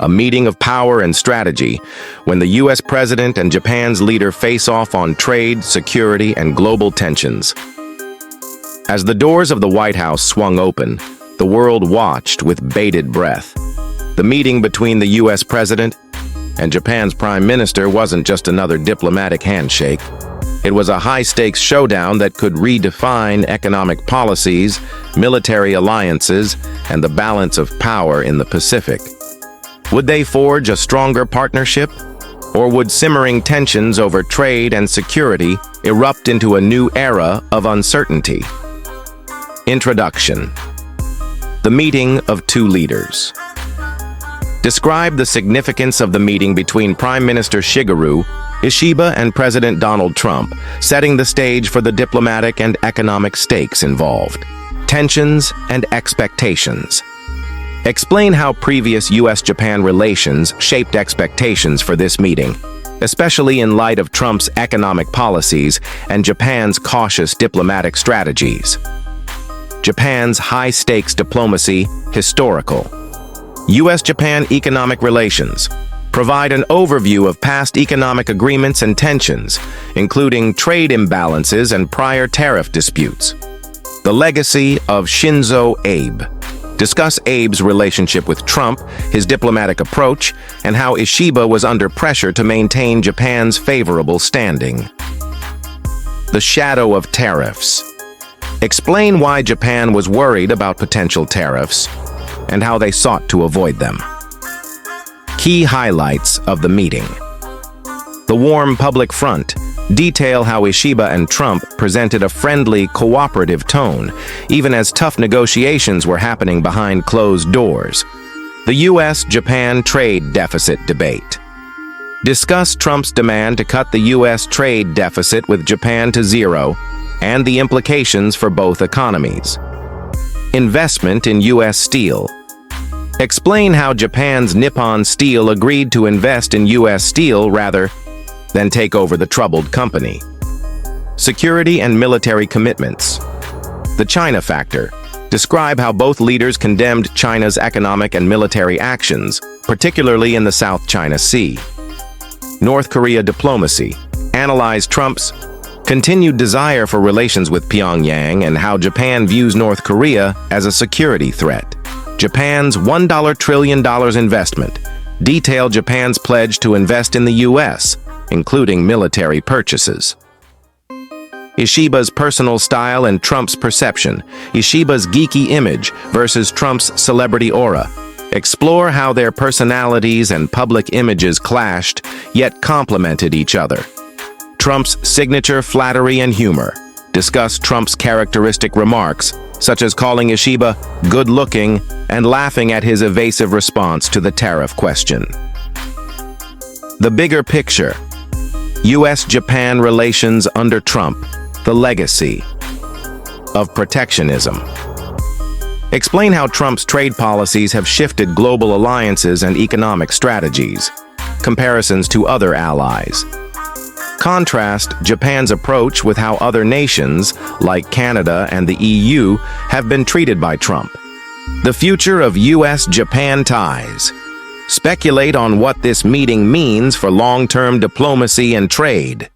a meeting of power and strategy, when the U.S. president and Japan's leader face off on trade, security, and global tensions. As the doors of the White House swung open, the world watched with bated breath. The meeting between the U.S. president and Japan's prime minister wasn't just another diplomatic handshake. It was a high-stakes showdown that could redefine economic policies, military alliances, and the balance of power in the Pacific. Would they forge a stronger partnership? Or would simmering tensions over trade and security erupt into a new era of uncertainty? Introduction. The meeting of two leaders. Describe the significance of the meeting between Prime Minister Shigeru, Ishiba, and President Donald Trump, setting the stage for the diplomatic and economic stakes involved. Tensions and expectations. Explain how previous U.S.-Japan relations shaped expectations for this meeting, especially in light of Trump's economic policies and Japan's cautious diplomatic strategies. Japan's high-stakes diplomacy, historical. U.S.-Japan economic relations. Provide an overview of past economic agreements and tensions, including trade imbalances and prior tariff disputes. The legacy of Shinzo Abe. Discuss Abe's relationship with Trump, his diplomatic approach, and how Ishiba was under pressure to maintain Japan's favorable standing. The shadow of tariffs. Explain why Japan was worried about potential tariffs and how they sought to avoid them. Key highlights of the meeting. The warm public front. Detail how Ishiba and Trump presented a friendly, cooperative tone, even as tough negotiations were happening behind closed doors. The U.S.-Japan trade deficit debate. Discuss Trump's demand to cut the U.S. trade deficit with Japan to zero and the implications for both economies. Investment in U.S. steel. Explain how Japan's Nippon Steel agreed to invest in U.S. steel rather than take over the troubled company. Security and military commitments. The China factor. Describe how both leaders condemned China's economic and military actions, particularly in the South China Sea. North Korea diplomacy. Analyze Trump's continued desire for relations with Pyongyang and how Japan views North Korea as a security threat. Japan's $1 trillion investment. Detail Japan's pledge to invest in the U.S., including military purchases. Ishiba's personal style and Trump's perception. Ishiba's geeky image versus Trump's celebrity aura. Explore how their personalities and public images clashed, yet complemented each other. Trump's signature flattery and humor. Discuss Trump's characteristic remarks, such as calling Ishiba good-looking and laughing at his evasive response to the tariff question. The bigger picture. U.S.-Japan relations under Trump, the legacy of protectionism. Explain how Trump's trade policies have shifted global alliances and economic strategies. Comparisons to other allies. Contrast Japan's approach with how other nations, like Canada and the EU, have been treated by Trump. The future of U.S.-Japan ties. Speculate on what this meeting means for long-term diplomacy and trade.